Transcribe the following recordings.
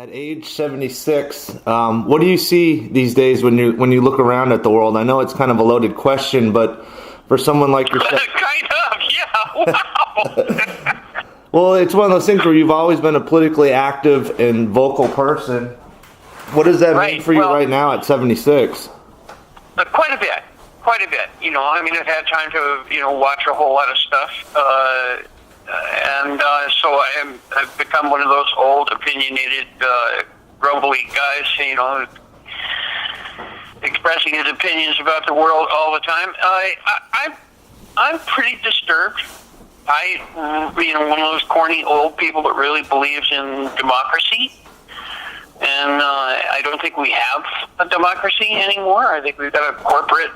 At age 76, what do you see these days when you look around at the world? I know it's kind of a loaded question, but for someone like yourself, kind of, yeah. Wow. well, it's one of those things where you've always been a politically active and vocal person. What does that mean for you right now at 76? Quite a bit. You know, I mean, I've had time to, watch a whole lot of stuff. So I've become one of those old, opinionated, grumbly guys, expressing his opinions about the world all the time. I'm pretty disturbed. One of those corny old people that really believes in democracy. And I don't think we have a democracy anymore. I think we've got a corporate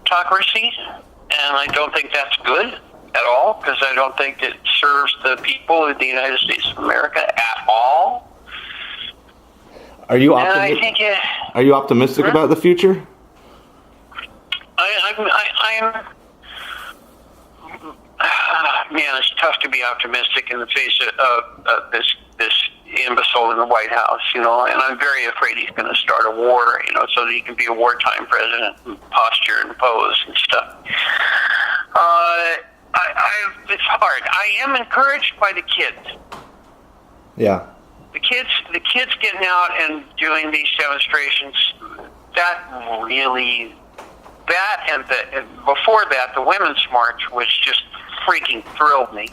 autocracy, and I don't think that's good at all, because I don't think it serves the people of the United States of America at all. Are you optimistic? Are you optimistic about the future? Man, it's tough to be optimistic in the face of this imbecile in the White House, and I'm very afraid he's going to start a war, so that he can be a wartime president and posture and pose and stuff. It's hard. I am encouraged by the kids. Yeah. The kids getting out and doing these demonstrations. Before that, the Women's March was just freaking thrilled me.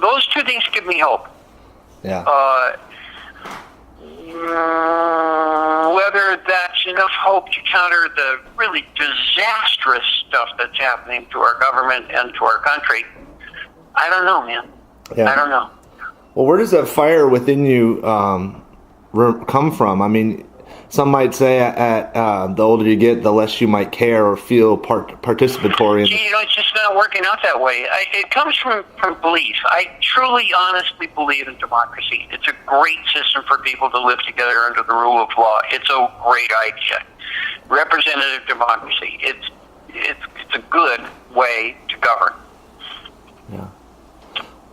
Those two things give me hope. Yeah. Whether that's enough hope to counter the really disastrous stuff that's happening to our government and to our country, I don't know, man. Yeah. I don't know. Well, where does that fire within you come from? I mean, some might say the older you get, the less you might care or feel participatory. It's just not working out that way. It comes from belief. I truly, honestly believe in democracy. It's a great system for people to live together under the rule of law. It's a great idea. Representative democracy. It's a good way to govern. Yeah.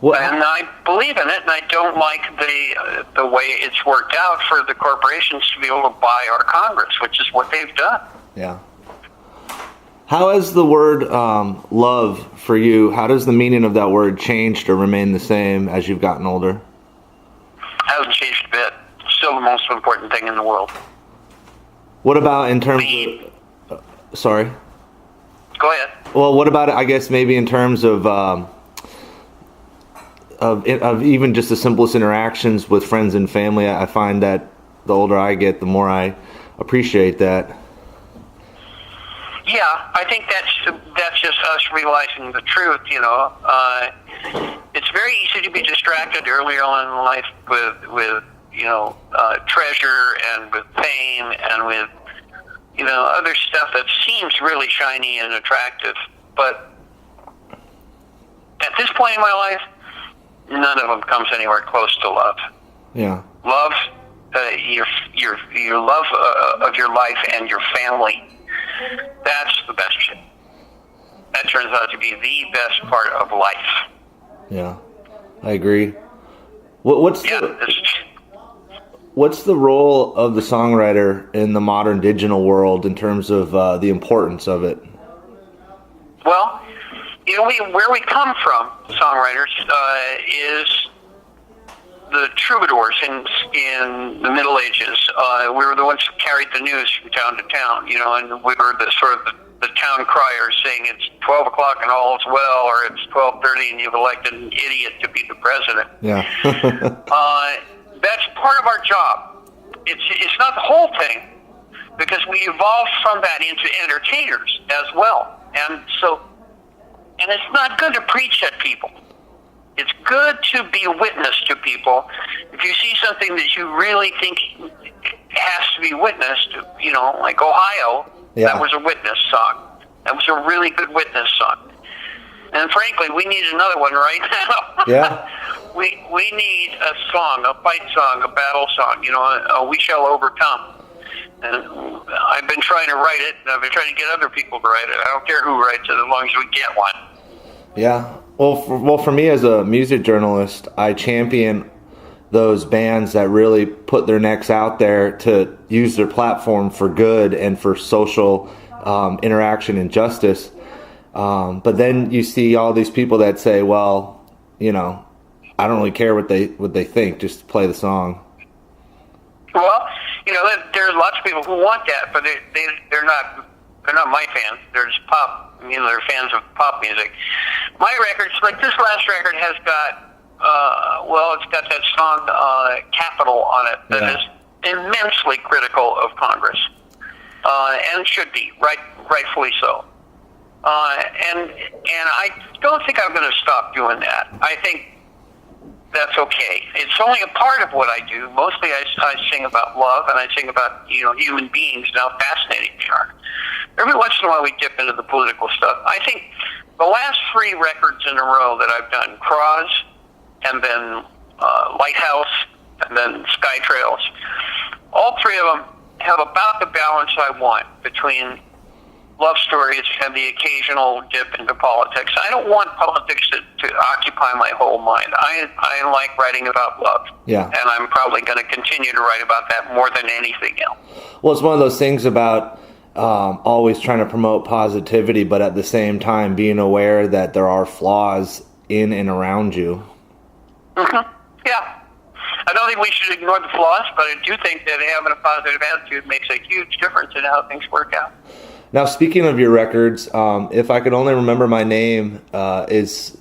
And I believe in it, and I don't like the way it's worked out for the corporations to be able to buy our Congress, which is what they've done. Yeah. How has the word love for you, how does the meaning of that word changed or remain the same as you've gotten older? Hasn't changed a bit. Still the most important thing in the world. What about in terms of... sorry? Go ahead. Well, what about, I guess, maybe in terms of even just the simplest interactions with friends and family? I find that the older I get, the more I appreciate that. Yeah, I think that's just us realizing the truth. It's very easy to be distracted earlier on in life with treasure and with fame and with other stuff that seems really shiny and attractive. But at this point in my life, none of them comes anywhere close to love. Yeah. Love, your love of your life and your family. That's the best shit. That turns out to be the best part of life. Yeah, I agree. What's the role of the songwriter in the modern digital world in terms of the importance of it? Well, where we come from, songwriters, is the troubadours in the Middle Ages. We were the ones who carried the news from town to town, and we were the sort of the town criers saying it's 12 o'clock and all is well, or it's 12:30 and you've elected an idiot to be the president. Yeah. That's part of our job. It's not the whole thing, because we evolved from that into entertainers as well. And it's not good to preach at people. It's good to be a witness to people. If you see something that you really think has to be witnessed, like Ohio, yeah. That was a witness song. That was a really good witness song. And frankly, we need another one right now. Yeah. We need a song, a fight song, a battle song, a We Shall Overcome. And I've been trying to write it, and I've been trying to get other people to write it. I don't care who writes it, as long as we get one. Yeah. Well, for me as a music journalist, I champion those bands that really put their necks out there to use their platform for good and for social interaction and justice. But then you see all these people that say, well, you know, I don't really care what they think, just play the song. Well, you know, there's lots of people who want that, but they're not my fans. They're just pop. You know, they're fans of pop music. My records, like this last record, has got it's got that song "Capital" on it that is immensely critical of Congress, and should be rightfully so. And I don't think I'm going to stop doing that. I think that's okay. It's only a part of what I do. Mostly I sing about love, and I sing about, you know, human beings and how fascinating they are. Every once in a while we dip into the political stuff. I think the last 3 records in a row that I've done, Cross, and then Lighthouse, and then Sky Trails, all 3 of them have about the balance I want between love stories and the occasional dip into politics. I don't want politics to occupy my whole mind. I like writing about love. Yeah. And I'm probably going to continue to write about that more than anything else. Well, it's one of those things about always trying to promote positivity, but at the same time being aware that there are flaws in and around you. Mm-hmm. Yeah. I don't think we should ignore the flaws, but I do think that having a positive attitude makes a huge difference in how things work out. Now, speaking of your records, If I Could Only Remember My Name is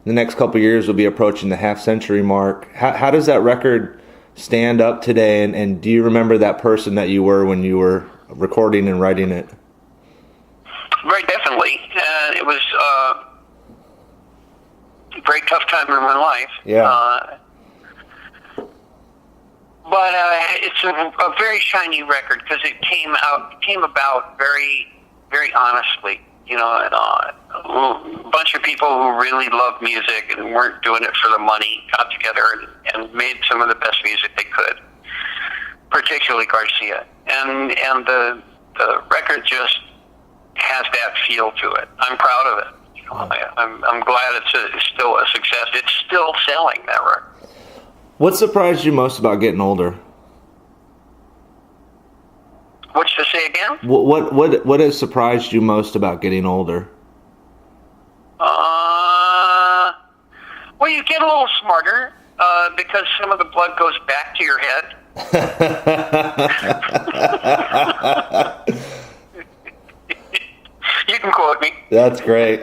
the next couple of years will be approaching the half-century mark. How does that record stand up today, and do you remember that person that you were when you were recording and writing it? Very definitely. It was a very tough time in my life. Yeah. But it's a very shiny record because it came about very, very honestly. You know, a bunch of people who really loved music and weren't doing it for the money got together and made some of the best music they could, particularly Garcia. And the record just has that feel to it. I'm proud of it. You know, I'm glad it's still a success. It's still selling, that record. What surprised you most about getting older? What's to say again? What has surprised you most about getting older? Well, you get a little smarter because some of the blood goes back to your head. You can quote me. That's great.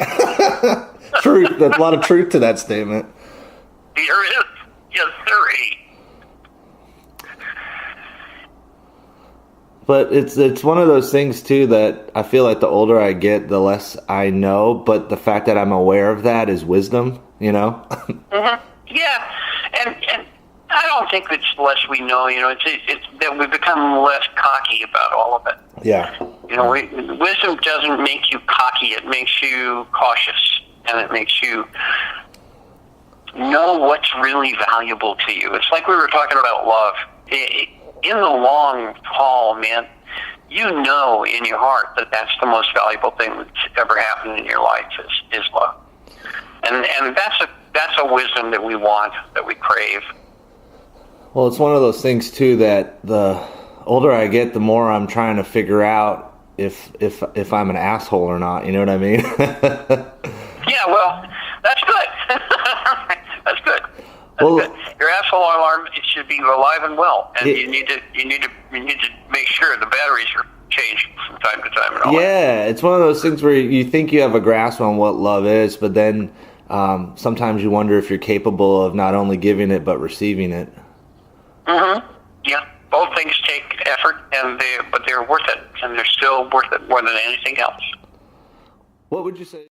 Truth. There's a lot of truth to that statement. There is. Yes, there is. But it's one of those things too that I feel like the older I get, the less I know. But the fact that I'm aware of that is wisdom, you know. Mm-hmm. Yeah, and I don't think it's less we know. You know, it's that we become less cocky about all of it. Yeah. You know, wisdom doesn't make you cocky; it makes you cautious, and it makes you know what's really valuable to you. It's like we were talking about love. In the long haul, man, you know in your heart that that's the most valuable thing that's ever happened in your life is love. And that's a wisdom that we want, that we crave. Well, it's one of those things too that the older I get, the more I'm trying to figure out if I'm an asshole or not. You know what I mean? Yeah, well, that's good. That's good. Well, your asshole alarm, it should be alive and well, and you need to make sure the batteries are changed from time to time. And all that. It's one of those things where you think you have a grasp on what love is, but then sometimes you wonder if you're capable of not only giving it but receiving it. Mm-hmm. Yeah, both things take effort, but they're worth it, and they're still worth it more than anything else. What would you say?